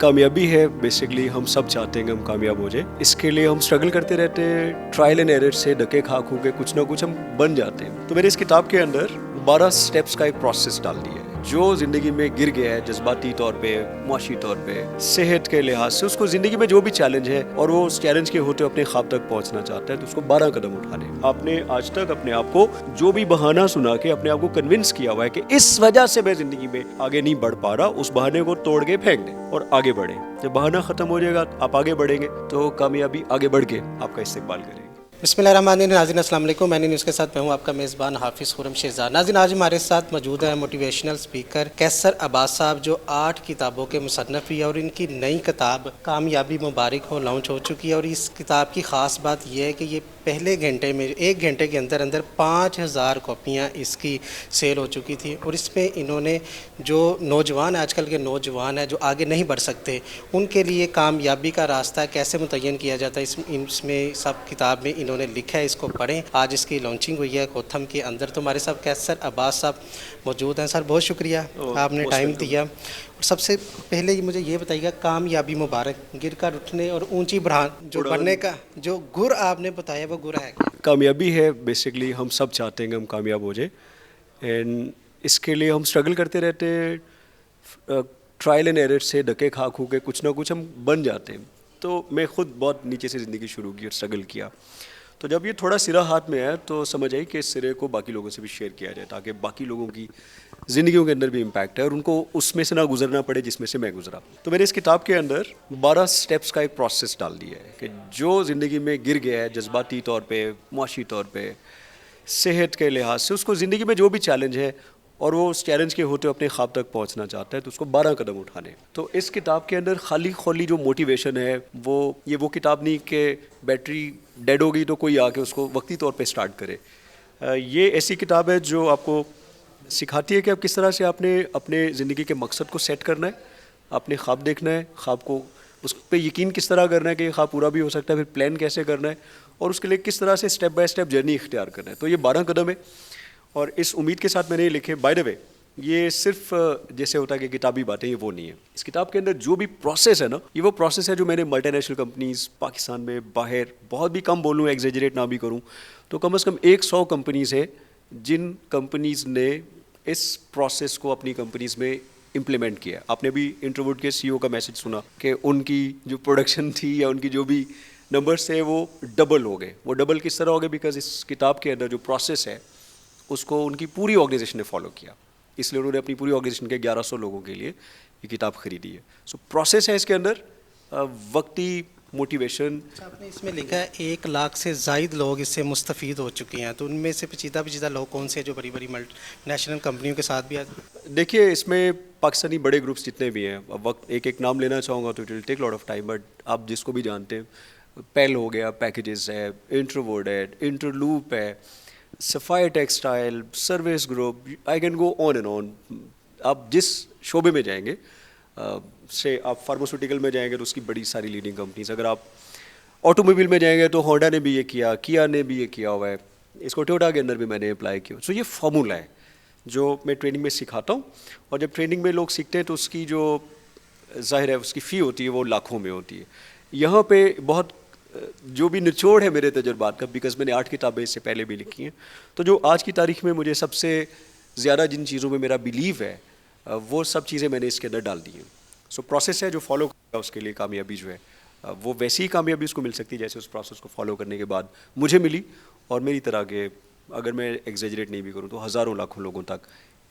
کامیابی ہے بیسکلی ہم سب چاہتے ہیں کہ ہم کامیاب ہو جائیں. اس کے لیے ہم اسٹرگل کرتے رہتے ہیں, ٹرائل اینڈ ایرر سے دھکے کھا کے کچھ نہ کچھ ہم بن جاتے ہیں. تو میں نے اس کتاب کے اندر 12 سٹیپس کا ایک پروسیس ڈال دیا ہے. جو زندگی میں گر گیا ہے جذباتی طور پہ, معاشی طور پہ, صحت کے لحاظ سے, اس کو زندگی میں جو بھی چیلنج ہے اور وہ اس چیلنج کے ہوتے اپنے خواب تک پہنچنا چاہتا ہے, تو اس کو 12 قدم اٹھانے. آپ نے آج تک اپنے آپ کو جو بھی بہانہ سنا کے اپنے آپ کو کنونس کیا ہوا ہے کہ اس وجہ سے میں زندگی میں آگے نہیں بڑھ پا رہا, اس بہانے کو توڑ کے پھینک دیں اور آگے بڑھیں. جب بہانہ ختم ہو جائے گا آپ آگے بڑھیں گے تو کامیابی آگے بڑھ کے آپ کا استقبال کرے گی. بسم اللہ الرحمن الرحیم. ناظرین السلام علیکم. میں نے نیوز کے ساتھ میں ہوں آپ کا میزبان حافظ خرم شہزاد. ناظرین آج ہمارے ساتھ موجود ہیں موٹیویشنل سپیکر کیسر عباس صاحب, جو 8 کتابوں کے مصنف بھی ہیں, اور ان کی نئی کتاب کامیابی مبارک ہو لانچ ہو چکی ہے. اور اس کتاب کی خاص بات یہ ہے کہ یہ پہلے گھنٹے میں 1 گھنٹے کے اندر 5000 کاپیاں اس کی سیل ہو چکی تھی. اور اس میں انہوں نے جو نوجوان آج کل کے نوجوان ہیں جو آگے نہیں بڑھ سکتے, ان کے لیے کامیابی کا راستہ کیسے متعین کیا جاتا ہے, اس میں سب کتاب میں انہوں نے لکھا ہے. اس کو پڑھیں. آج اس کی لانچنگ ہوئی ہے کوتھم کے اندر. تو ہمارے ساتھ کیسر عباس صاحب موجود ہیں. سر بہت شکریہ آپ نے ٹائم دیا. اور سب سے پہلے مجھے یہ بتائیے گا, کامیابی مبارک, گر کر اٹھنے اور اونچی جو بڑھنے کا جو گر آپ نے بتایا وہ گر ہے کیا؟ کامیابی ہے بیسکلی ہم سب چاہتے ہیں کہ ہم کامیاب ہو جائیں, اینڈ اس کے لیے ہم اسٹرگل کرتے رہتے ہیں, ٹرائل اینڈ ایرر سے دھکے کھا کے کچھ نہ کچھ ہم بن جاتے ہیں. تو میں خود بہت نیچے سے زندگی شروع کی اور اسٹرگل کیا. تو جب یہ تھوڑا سرا ہاتھ میں آیا تو سمجھ آئی کہ اس سرے کو باقی لوگوں سے بھی شیئر کیا جائے تاکہ باقی لوگوں کی زندگیوں کے اندر بھی امپیکٹ ہے اور ان کو اس میں سے نہ گزرنا پڑے جس میں سے میں گزرا. تو میں نے اس کتاب کے اندر 12 سٹیپس کا ایک پروسیس ڈال دیا ہے کہ جو زندگی میں گر گیا ہے جذباتی طور پہ, معاشی طور پہ, صحت کے لحاظ سے, اس کو زندگی میں جو بھی چیلنج ہے اور وہ اس چیلنج کے ہوتے اپنے خواب تک پہنچنا چاہتا ہے, تو اس کو 12 قدم اٹھانے. تو اس کتاب کے اندر خالی خولی جو موٹیویشن ہے وہ کتاب نہیں کہ بیٹری ڈیڈ ہو گئی تو کوئی آ کے اس کو وقتی طور پہ اسٹارٹ کرے. یہ ایسی کتاب ہے جو آپ کو سکھاتی ہے کہ اب کس طرح سے آپ نے اپنے زندگی کے مقصد کو سیٹ کرنا ہے, اپنے خواب دیکھنا ہے, خواب کو اس پہ یقین کس طرح کرنا ہے کہ یہ خواب پورا بھی ہو سکتا ہے, پھر پلان کیسے کرنا ہے اور اس کے لیے کس طرح سے اسٹیپ بائی اسٹیپ جرنی اختیار کرنا ہے. تو یہ 12 قدم ہے اور اس امید کے ساتھ میں نے یہ لکھے. بائی دا وے یہ صرف جیسے ہوتا ہے کہ کتابی باتیں, یہ وہ نہیں ہے. اس کتاب کے اندر جو بھی پروسیس ہے نا, یہ وہ پروسیس ہے جو میں نے ملٹی نیشنل کمپنیز پاکستان میں, باہر, بہت بھی کم بولوں, ایگزیجریٹ نہ بھی کروں, تو کم از کم 100 کمپنیز ہے جن کمپنیز نے اس پروسیس کو اپنی کمپنیز میں امپلیمنٹ کیا. آپ نے بھی انٹروورڈ کے CEO کا میسج سنا کہ ان کی جو پروڈکشن تھی یا ان کی جو بھی نمبرز تھے وہ ڈبل ہو گئے. وہ ڈبل کس طرح ہو گئے؟ بیکاز اس کتاب کے اندر جو پروسیس ہے اس کو ان کی پوری آرگنائزیشن نے فالو کیا, اس لیے انہوں نے اپنی پوری آرگنائزیشن کے 1100 لوگوں کے لیے یہ کتاب خریدی ہے. سو پروسیس ہے اس کے اندر, وقتی موٹیویشن. آپ نے اس میں لکھا ہے 1 لاکھ سے زائد لوگ اس سے مستفید ہو چکے ہیں, تو ان میں سے پیچیدہ لوگ کون سے ہیں جو بڑی بڑی ملٹی نیشنل کمپنیوں کے ساتھ بھی آتے ہیں؟ دیکھیے اس میں پاکستانی بڑے گروپس جتنے بھی ہیں, وقت ایک نام لینا چاہوں گا تو it will take lot of time, but آپ جس کو بھی جانتے ہیں, پیل ہو گیا, پیکیجز ہے, انٹروورڈ ہے, انٹرلوپ ہے, صفائی textile, service group, I can go on and on. آپ جس شعبے میں جائیں گے, سے آپ فارماسیوٹیکل میں جائیں گے تو اس کی بڑی ساری لیڈنگ کمپنیز, اگر آپ آٹو موبائل میں جائیں گے تو ہونڈا نے بھی یہ کیا, کیا نے بھی یہ کیا ہوا ہے, اس کو ٹویوٹا کے اندر بھی میں نے اپلائی کیا. سو یہ فارمولہ ہے جو میں ٹریننگ میں سکھاتا ہوں, اور جب ٹریننگ میں لوگ سیکھتے ہیں تو اس کی جو ظاہر ہے اس کی فی ہوتی ہے وہ لاکھوں میں ہوتی ہے. یہاں پہ بہت جو بھی نچوڑ ہے میرے تجربات کا, بیکاز میں نے 8 کتابیں اس سے پہلے بھی لکھی ہیں, تو جو آج کی تاریخ میں مجھے سب سے زیادہ جن چیزوں میں میرا بیلیو ہے وہ سب چیزیں میں نے اس کے اندر ڈال دی ہیں. سو پروسیس ہے جو فالو کرے گا اس کے لیے کامیابی جو ہے وہ ویسی ہی کامیابی اس کو مل سکتی ہے جیسے اس پروسیس کو فالو کرنے کے بعد مجھے ملی, اور میری طرح کے اگر میں ایگزیجریٹ نہیں بھی کروں تو ہزاروں لاکھوں لوگوں تک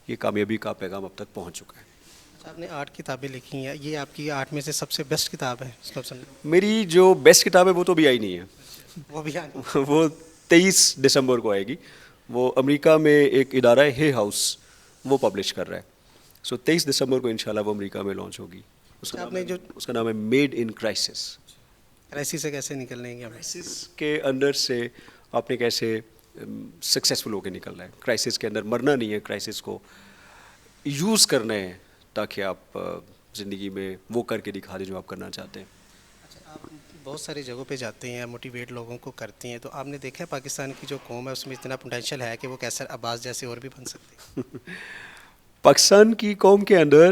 یہ کامیابی کا پیغام اب تک پہنچ چکا ہے. آپ نے 8 کتابیں لکھی ہیں, یہ آپ کی 8 میں سے سب سے بیسٹ کتاب ہے؟ میری جو بیسٹ کتاب ہے وہ تو بھی آئی نہیں ہے, وہ بھی وہ 23 دسمبر کو آئے گی. وہ امریکہ میں ایک ادارہ ہے ہے ہاؤس, وہ پبلش کر رہا ہے. سو 23 دسمبر کو انشاءاللہ وہ امریکہ میں لانچ ہوگی. اس کا نام ہے میڈ ان کرائسس. کرائسس سے کیسے نکلنے ہیں؟ کرائسس کے اندر سے آپ نے کیسے سکسیزفل ہو کے نکلنا ہے. کرائسس کے اندر مرنا نہیں ہے, کرائسس کو یوز کرنا ہے تاکہ آپ زندگی میں وہ کر کے دکھا دیں جو آپ کرنا چاہتے ہیں. اچھا, آپ بہت ساری جگہوں پہ جاتے ہیں, موٹیویٹ لوگوں کو کرتے ہیں, تو آپ نے دیکھا ہے پاکستان کی جو قوم ہے اس میں اتنا پوٹینشیل ہے کہ وہ کیسر عباس جیسے اور بھی بن سکتے ہیں؟ پاکستان کی قوم کے اندر